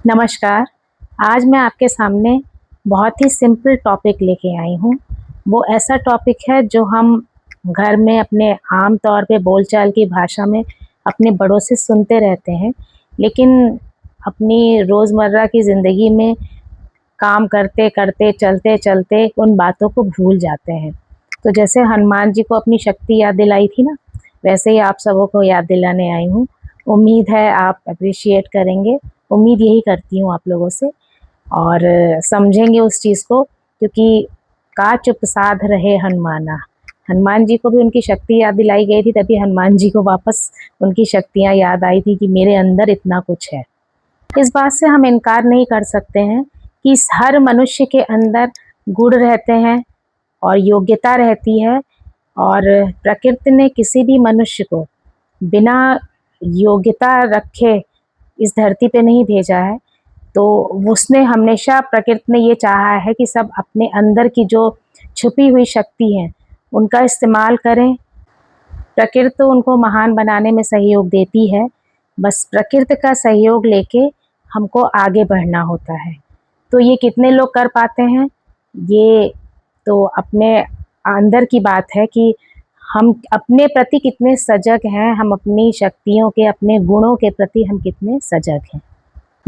नमस्कार। आज मैं आपके सामने बहुत ही सिंपल टॉपिक लेके आई हूँ। वो ऐसा टॉपिक है जो हम घर में अपने आम तौर पे बोलचाल की भाषा में अपने बड़ों से सुनते रहते हैं, लेकिन अपनी रोज़मर्रा की ज़िंदगी में काम करते-करते, चलते-चलते उन बातों को भूल जाते हैं। तो जैसे हनुमान जी को अपनी शक्ति याद दिलाई थी ना, वैसे ही आप सबों को याद दिलाने आई हूँ। उम्मीद है आप एप्रिशिएट करेंगे, उम्मीद यही करती हूँ आप लोगों से और समझेंगे उस चीज़ को, क्योंकि "का चुप साध रहे हनुमाना"। हनुमान जी को भी उनकी शक्ति याद दिलाई गई थी, तभी हनुमान जी को वापस उनकी शक्तियाँ याद आई थी कि मेरे अंदर इतना कुछ है। इस बात से हम इनकार नहीं कर सकते हैं कि हर मनुष्य के अंदर गुण रहते हैं और योग्यता रहती है, और प्रकृति ने किसी भी मनुष्य को बिना योग्यता रखे इस धरती पे नहीं भेजा है। तो उसने हमेशा प्रकृति ने ये चाहा है कि सब अपने अंदर की जो छुपी हुई शक्ति है उनका इस्तेमाल करें। प्रकृति तो उनको महान बनाने में सहयोग देती है, बस प्रकृति का सहयोग लेके हमको आगे बढ़ना होता है। तो ये कितने लोग कर पाते हैं, ये तो अपने अंदर की बात है कि हम अपने प्रति कितने सजग हैं, हम अपनी शक्तियों के, अपने गुणों के प्रति हम कितने सजग हैं।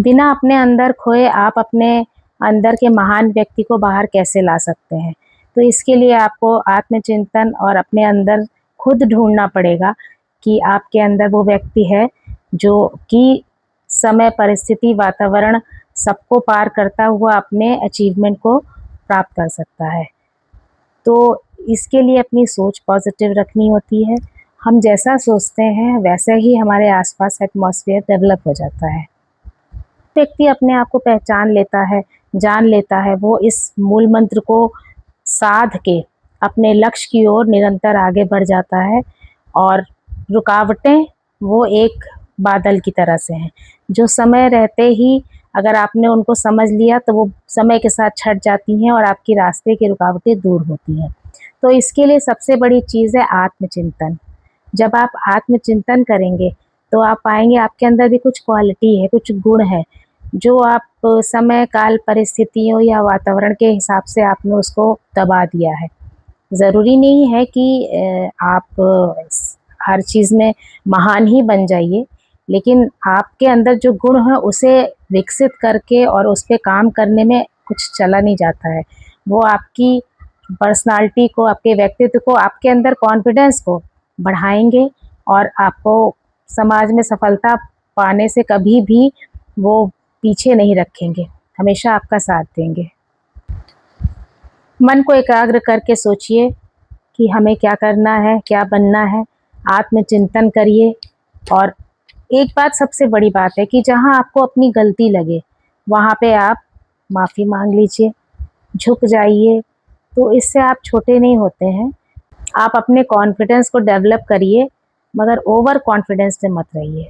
बिना अपने अंदर खोए आप अपने अंदर के महान व्यक्ति को बाहर कैसे ला सकते हैं? तो इसके लिए आपको आत्मचिंतन और अपने अंदर खुद ढूँढना पड़ेगा कि आपके अंदर वो व्यक्ति है जो कि समय, परिस्थिति, वातावरण सबको पार करता हुआ अपने अचीवमेंट को प्राप्त कर सकता है। तो इसके लिए अपनी सोच पॉज़िटिव रखनी होती है। हम जैसा सोचते हैं वैसे ही हमारे आस-पास एटमॉस्फेयर डेवलप हो जाता है। व्यक्ति अपने आप को पहचान लेता है, जान लेता है, वो इस मूल मंत्र को साध के अपने लक्ष्य की ओर निरंतर आगे बढ़ जाता है, और रुकावटें वो एक बादल की तरह से हैं, जो समय रहते ही अगर आपने उनको समझ लिया तो वो समय के साथ छँट जाती हैं और आपके रास्ते की रुकावटें दूर होती हैं। तो इसके लिए सबसे बड़ी चीज़ है आत्मचिंतन। जब आप आत्मचिंतन करेंगे, तो आप पाएँगे आपके अंदर भी कुछ क्वालिटी है, कुछ गुण है, जो आप समय, काल, परिस्थितियों या वातावरण के हिसाब से आपने उसको दबा दिया है। ज़रूरी नहीं है कि आप हर चीज़ में महान ही बन जाइए, लेकिन आपके अंदर जो गुण है उसे विकसित करके और उस पे काम करने में कुछ चला नहीं जाता है। वो आपकी पर्सनैलिटी को, आपके व्यक्तित्व को, आपके अंदर कॉन्फिडेंस को बढ़ाएँगे, और आपको समाज में सफलता पाने से कभी भी वो पीछे नहीं रखेंगे, हमेशा आपका साथ देंगे। मन को एकाग्र करके सोचिए कि हमें क्या करना है, क्या बनना है, आत्मचिंतन करिए, और एक बात सबसे बड़ी बात है कि जहाँ आपको अपनी गलती लगे, वहाँ पे आप माफ़ी माँग लीजिए, झुक जाइए, तो इससे आप छोटे नहीं होते हैं। आप अपने कॉन्फिडेंस को डेवलप करिए, मगर ओवर कॉन्फिडेंस से मत रहिए।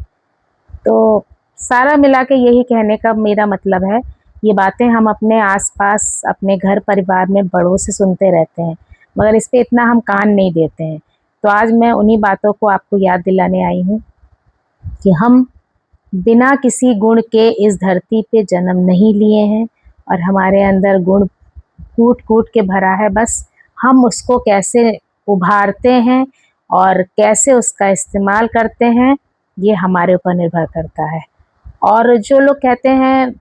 तो सारा मिला के यही कहने का मेरा मतलब है, ये बातें हम अपने आस-पास, अपने घर परिवार में बड़ों से सुनते रहते हैं, मगर इस पे इतना हम कान नहीं देते हैं। तो आज मैं उन्हीं बातों को आपको याद दिलाने आई हूँ कि हम बिना किसी गुण के इस धरती पे जन्म नहीं लिए हैं, और हमारे अंदर गुण कूट-कूट के भरा है, बस हम उसको कैसे उभारते हैं और कैसे उसका इस्तेमाल करते हैं, ये हमारे ऊपर निर्भर करता है। और जो लोग कहते हैं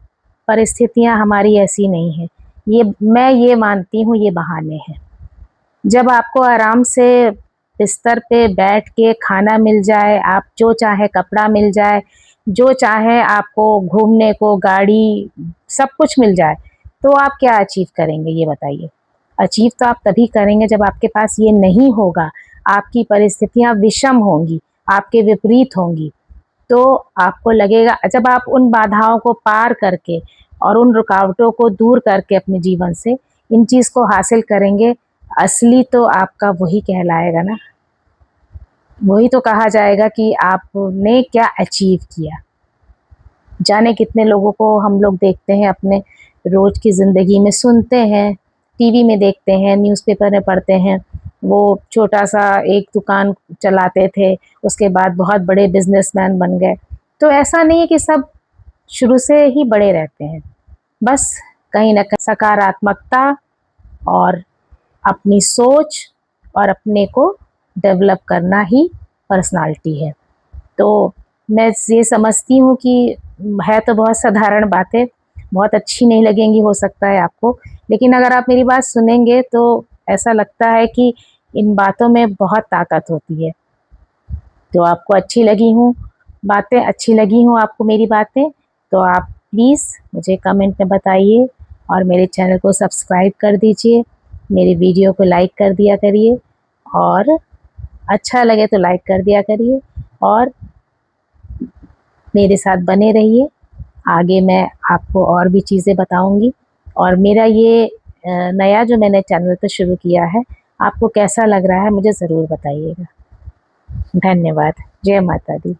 परिस्थितियाँ हमारी ऐसी नहीं हैं, मैं ये मानती हूँ ये बहाने हैं। जब आपको आराम से बिस्तर पे बैठ के खाना मिल जाए, आप जो चाहें कपड़ा मिल जाए, जो चाहें आपको घूमने को गाड़ी, सब कुछ मिल जाए, तो आप क्या अचीव करेंगे ये बताइए? अचीव तो आप तभी करेंगे जब आपके पास ये नहीं होगा, आपकी परिस्थितियाँ विषम होंगी, आपके विपरीत होंगी। तो आपको लगेगा, जब आप उन बाधाओं को पार करके और उन रुकावटों को दूर करके अपने जीवन से इन चीज़ को हासिल करेंगे, असली तो आपका वही कहलाएगा ना, वही तो कहा जाएगा कि आपने क्या अचीव किया। जाने कितने लोगों को हम लोग देखते हैं अपने रोज़ की ज़िंदगी में, सुनते हैं, टीवी में देखते हैं, न्यूज़पेपर में पढ़ते हैं, वो छोटा-सा एक दुकान चलाते थे, उसके बाद बहुत बड़े बिज़नेसमैन बन गए। तो ऐसा नहीं है कि सब शुरू से ही बड़े रहते हैं। बस कहीं ना कहीं सकारात्मकता और अपनी सोच और अपने को डेवलप करना ही पर्सनालिटी है। तो मैं ये समझती हूँ कि है तो बहुत साधारण बातें, बहुत अच्छी नहीं लगेंगी हो सकता है आपको, लेकिन अगर आप मेरी बात सुनेंगे तो ऐसा लगता है कि इन बातों में बहुत ताकत होती है। तो आपको अच्छी लगी हूँ बातें, अच्छी लगी हूँ आपको मेरी बातें, तो आप प्लीज़ मुझे कमेंट में बताइए और मेरे चैनल को सब्सक्राइब कर दीजिए, मेरी वीडियो को लाइक कर दिया करिए और अच्छा लगे तो लाइक कर दिया करिए और मेरे साथ बने रहिए। आगे मैं आपको और भी चीज़ें बताऊंगी और मेरा ये नया जो मैंने चैनल पे शुरू किया है, आपको कैसा लग रहा है मुझे ज़रूर बताइएगा। धन्यवाद। जय माता दी।